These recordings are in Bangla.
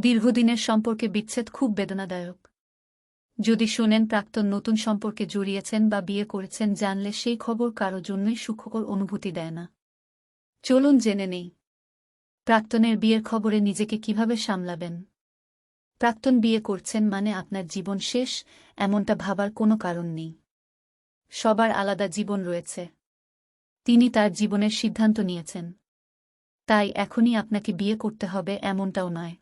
দীর্ঘদিনের সম্পর্কে বিচ্ছেদ খুব বেদনাদায়ক। যদি শোনেন প্রাক্তন নতুন সম্পর্কে জড়িয়েছেন বা বিয়ে করেছেন, জানলে সেই খবর কারো জন্যই সুখকর অনুভূতি দেয় না। চলুন জেনে নেই প্রাক্তনের বিয়ের খবরে নিজেকে কিভাবে সামলাবেন। প্রাক্তন বিয়ে করছেন মানে আপনার জীবন শেষ, এমনটা ভাবার কোনো কারণ নেই। সবার আলাদা জীবন রয়েছে। তিনি তার জীবনের সিদ্ধান্ত নিয়েছেন, তাই এখনই আপনাকে বিয়ে করতে হবে এমনটাও নয়।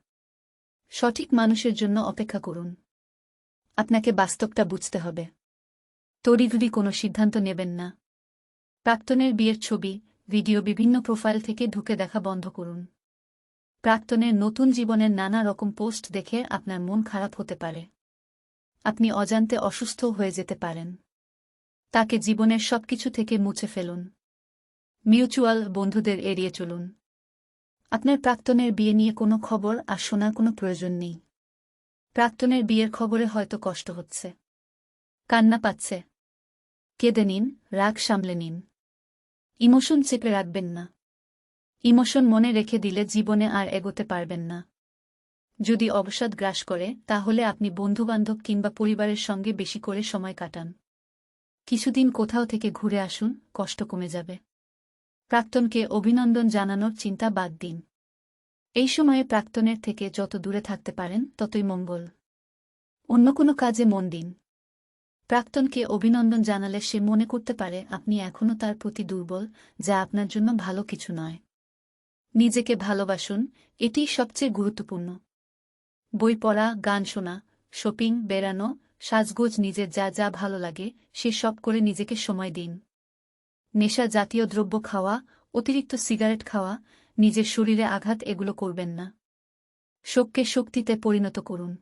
সঠিক মানুষের জন্য অপেক্ষা করুন। আপনাকে বাস্তবটা বুঝতে হবে। তড়িঘড়ি কোনো সিদ্ধান্ত নেবেন না। প্রাক্তনের বিয়ের ছবি, ভিডিও বিভিন্ন প্রোফাইল থেকে ঢুকে দেখা বন্ধ করুন। প্রাক্তনের নতুন জীবনের নানা রকম পোস্ট দেখে আপনার মন খারাপ হতে পারে। আপনি অজান্তে অসুস্থ হয়ে যেতে পারেন। তাকে জীবনের সবকিছু থেকে মুছে ফেলুন। মিউচুয়াল বন্ধুদের এড়িয়ে চলুন। আপনার প্রাক্তনের বিয়ে নিয়ে কোনো খবর আর শোনার কোনো প্রয়োজন নেই। প্রাক্তনের বিয়ের খবরে হয়তো কষ্ট হচ্ছে, কান্না পাচ্ছে। কেঁদে নিন, রাগ সামলে নিন। ইমোশন চেপে রাখবেন না। ইমোশন মনে রেখে দিলে জীবনে আর এগোতে পারবেন না। যদি অবসাদ গ্রাস করে, তাহলে আপনি বন্ধুবান্ধব কিংবা পরিবারের সঙ্গে বেশি করে সময় কাটান। কিছুদিন কোথাও থেকে ঘুরে আসুন, কষ্ট কমে যাবে। প্রাক্তনকে অভিনন্দন জানানোর চিন্তা বাদ দিন। এই সময়ে প্রাক্তনের থেকে যত দূরে থাকতে পারেন ততই মঙ্গল। অন্য কোনো কাজে মন দিন। প্রাক্তনকে অভিনন্দন জানালে সে মনে করতে পারে আপনি এখনও তার প্রতি দুর্বল, যা আপনার জন্য ভালো কিছু নয়। নিজেকে ভালোবাসুন, এটিই সবচেয়ে গুরুত্বপূর্ণ। বই পড়া, গান শোনা, শপিং, বেড়ানো, সাজগোজ, নিজের যা যা ভালো লাগে সে সব করে নিজেকে সময় দিন। নেশা জাতীয় দ্রব্য খাওয়া, অতিরিক্ত সিগারেট খাওয়া, নিজের শরীরে আঘাত, এগুলো করবেন না। শোককে শক্তিতে পরিণত করুন।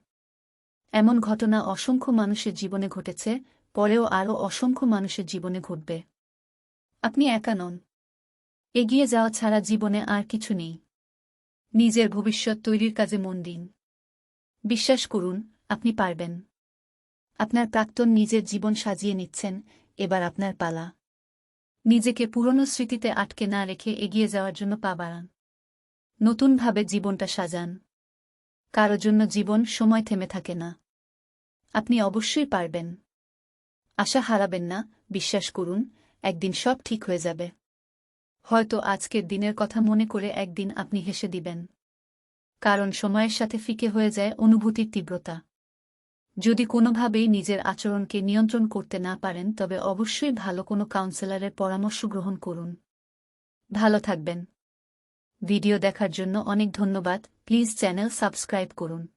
এমন ঘটনা অসংখ্য মানুষের জীবনে ঘটেছে, পরেও আরও অসংখ্য মানুষের জীবনে ঘটবে। আপনি একা নন। এগিয়ে যাওয়া ছাড়া জীবনে আর কিছু নেই। নিজের ভবিষ্যৎ তৈরির কাজে মন দিন। বিশ্বাস করুন, আপনি পারবেন। আপনার প্রাক্তন নিজের জীবন সাজিয়ে নিচ্ছেন, এবার আপনার পালা। নিজেকে পুরনো স্মৃতিতে আটকে না রেখে এগিয়ে যাওয়ার জন্য পা বাড়ান। নতুনভাবে জীবনটা সাজান। কারো জন্য জীবন সময় থেমে থাকে না। আপনি অবশ্যই পারবেন। আশা হারাবেন না, বিশ্বাস করুন, একদিন সব ঠিক হয়ে যাবে। হয়তো আজকের দিনের কথা মনে করে একদিন আপনি হেসে দিবেন। কারণ সময়ের সাথে ফিকে হয়ে যায় অনুভূতির তীব্রতা। যদি কোনোভাবেই নিজের আচরণকে নিয়ন্ত্রণ করতে না পারেন, তবে অবশ্যই ভালো কোনো কাউন্সেলরের পরামর্শ গ্রহণ করুন। ভালো থাকবেন। ভিডিও দেখার জন্য অনেক ধন্যবাদ। প্লিজ চ্যানেল সাবস্ক্রাইব করুন।